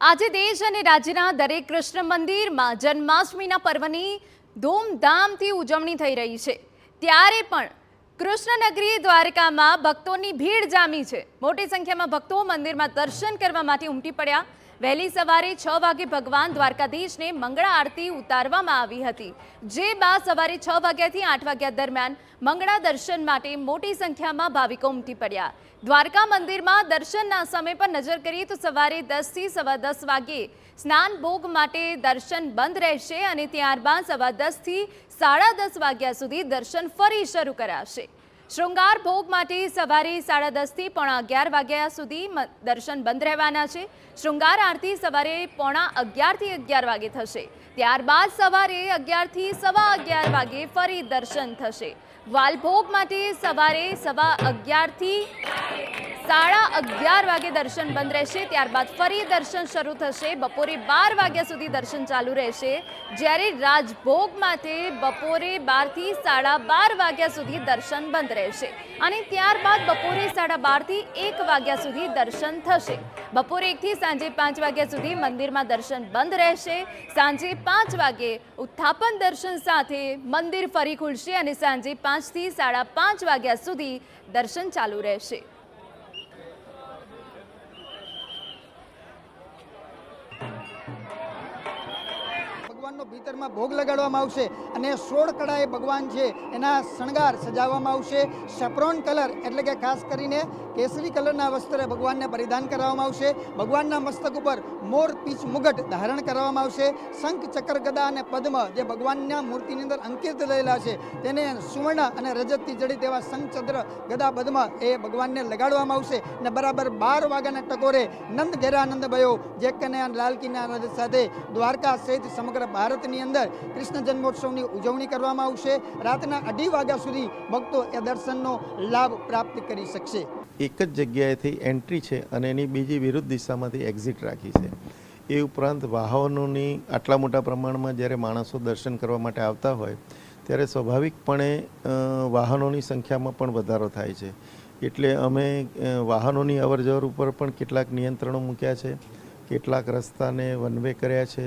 આજે દેશ અને રાજ્યના દરેક કૃષ્ણ મંદિરમાં જન્માષ્ટમીના પર્વની ધૂમધામથી ઉજવણી થઈ રહી છે। ત્યારે પણ કૃષ્ણનગરી દ્વારકામાં ભક્તોની ભીડ જામી છે। મોટી સંખ્યામાં ભક્તો મંદિરમાં દર્શન કરવા માટે ઉમટી પડ્યા। વહેલી સવારે 6 વાગે ભગવાન દ્વારકાધીશને મંગળા આરતી ઉતારવામાં આવી હતી, જે બાદ સવારે 6 વાગ્યાથી 8 વાગ્યા દરમિયાન મંગળા દર્શન માટે મોટી સંખ્યામાં ભાવિકો ઉમટી પડ્યા। દ્વારકા મંદિરમાં દર્શનના સમય પર નજર કરીએ તો સવારે 10 થી સવા 10 વાગે સ્નાન ભોગ માટે દર્શન બંધ રહેશે અને ત્યારબાદ સવા 10 થી સાડા 10 વાગ્યા સુધી દર્શન ફરી શરૂ કરાશે। શૃંગાર ભોગ માટે સવારે 10:30 થી પોણા 11 વાગ્યા સુધી દર્શન બંધ રહેવાના છે। શૃંગાર આરતી સવારે પોણા 11 થી 11 વાગે થશે, ત્યારબાદ સવારે 11 થી સવા 11 વાગે ફરી દર્શન થશે। વાલભોગ માટે સવારે સવા 11 થી સાડા 11 વાગે દર્શન બંધ રહેશે, ત્યારબાદ ફરી દર્શન શરૂ થશે। બપોરે 12 વાગ્યા સુધી દર્શન ચાલુ રહેશે, જ્યારે રાજભોગ માટે બપોરે 12 થી સાડા 12 વાગ્યા સુધી દર્શન બંધ રહેશે અને ત્યારબાદ બપોરે 12:30 થી 1 વાગ્યા સુધી દર્શન થશે। બપોરે 1 થી સાંજે 5 વાગ્યા સુધી મંદિરમાં દર્શન બંધ રહેશે। સાંજે 5 વાગે ઉત્થાપન દર્શન સાથે મંદિર ફરી ખુલશે અને સાંજે 5 થી સાડા 5 વાગ્યા સુધી દર્શન ચાલુ રહેશે। ભગવાનનો ભીતરમાં ભોગ લગાડવામાં આવશે અને 16 કળાએ ભગવાન છે એના શણગાર સજાવવામાં આવશે। સેફ્રોન કલર એટલે કે ખાસ કરીને કેસરી કલરના વસ્ત્ર ભગવાનને પરિધાન કરવામાં આવશે। ભગવાનના મસ્તક ઉપર મોર પીછ મુગટ ધારણ કરવામાં આવશે। શંખ ચક્ર ગદા અને પદ્મ જે ભગવાનના મૂર્તિની અંદર અંકિત થયેલા છે તેને સુવર્ણ અને રજતથી જડિત એવા શંખ ચક્ર ગદા પદ્મ એ ભગવાનને લગાડવામાં આવશે અને બરાબર 12 વાગ્યાના ટકોરે નંદ ઘેરાનંદ ભયો જે કન્યા લાલ કિના રજત સાથે દ્વારકા સહિત સમગ્ર ભારતની અંદર કૃષ્ણ જન્મોત્સવની ઉજવણી કરવામાં આવશે। રાતના 2:30 વાગ્યા સુધી ભક્તો એ દર્શનનો લાભ પ્રાપ્ત કરી શકશે। એક જ જગ્યાએથી એન્ટ્રી છે અને એની બીજી વિરુદ્ધ દિશામાંથી એક્ઝિટ રાખી છે। એ ઉપરાંત વાહનોની આટલા મોટા પ્રમાણમાં જ્યારે માણસો દર્શન કરવા માટે આવતા હોય ત્યારે સ્વાભાવિકપણે વાહનોની સંખ્યામાં પણ વધારો થાય છે, એટલે અમે વાહનોની અવરજવર ઉપર પણ કેટલાક નિયંત્રણો મૂક્યા છે, કેટલાક રસ્તાને વન વે કર્યા છે,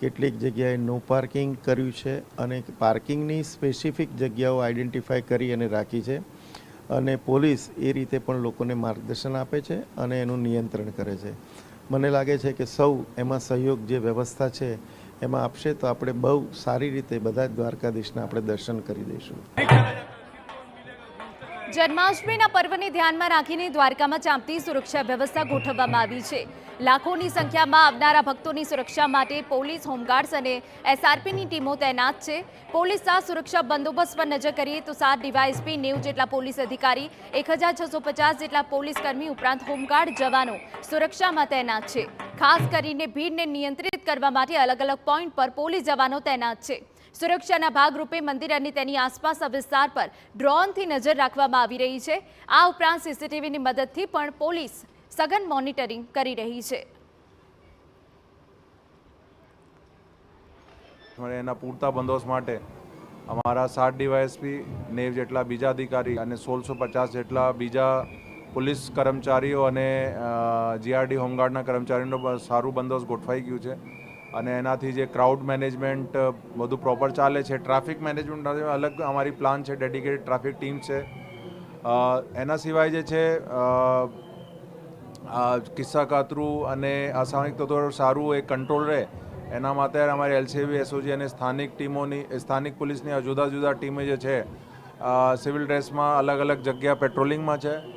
કેટલીક જગ્યાએ નો પાર્કિંગ કર્યું છે અને પાર્કિંગની સ્પેસિફિક જગ્યાઓ આઈડેન્ટિફાઈ કરી અને રાખી છે અને પોલીસ એ રીતે પણ લોકોને માર્ગદર્શન આપે છે અને એનું નિયંત્રણ કરે છે। મને લાગે છે કે સૌ એમાં સહયોગ જે વ્યવસ્થા છે એમાં આપશે તો આપણે બહુ સારી રીતે બધા જ દ્વારકાધીશના આપણે દર્શન કરી દઈશું। જન્માષ્ટમીના પર્વને ધ્યાનમાં રાખીને દ્વારકામાં ચાંપતી સુરક્ષા વ્યવસ્થા ગોઠવવામાં આવી છે। લાખોની સંખ્યામાં આવનારા ભક્તોની સુરક્ષા માટે પોલીસ, હોમગાર્ડ્સ અને એસઆરપીની ટીમો તૈનાત છે। પોલીસના સુરક્ષા બંદોબસ્ત પર નજર કરીએ તો 7 ડીવાયએસપી, 90 જેટલા પોલીસ અધિકારી, 1650 જેટલા પોલીસ કર્મી ઉપરાંત હોમગાર્ડ જવાનો સુરક્ષામાં તૈનાત છે। ખાસ કરીને ભીડને નિયંત્રિત કરવા માટે અલગ અલગ પોઈન્ટ પર પોલીસ જવાનો તૈનાત છે। સુરક્ષાના ભાગરૂપે મંદિર અને તેની આસપાસના વિસ્તાર પર ડ્રોનથી નજર રાખવામાં આવી રહી છે। આ ઉપરાંત સીસીટીવીની મદદથી પણ પોલીસ સઘન મોનિટરિંગ કરી રહી છે। એના પૂરતા બંદોબસ્ત માટે અમારા 7 ડીવાયએસપી, 90 જેટલા બીજા અધિકારી અને 1650 જેટલા બીજા પોલીસ કર્મચારીઓ અને જીઆરડી હોમગાર્ડના કર્મચારીઓનો સારું બંદોબસ્ત ગોઠવાઈ ગયું છે અને એનાથી જે ક્રાઉડ મેનેજમેન્ટ બધું પ્રોપર ચાલે છે। ટ્રાફિક મેનેજમેન્ટ અલગ અમારી પ્લાન છે, ડેડિકેટેડ ટ્રાફિક ટીમ છે। એના સિવાય જે છે કિસ્સા કાતરું અને અસામાજિક તત્વો સારું એક કંટ્રોલ રહે એના માટે અમારી એલસીબી, એસઓજી અને સ્થાનિક પોલીસની જુદા જુદા ટીમે જે છે સિવિલ ડ્રેસમાં અલગ અલગ જગ્યા પેટ્રોલિંગમાં છે।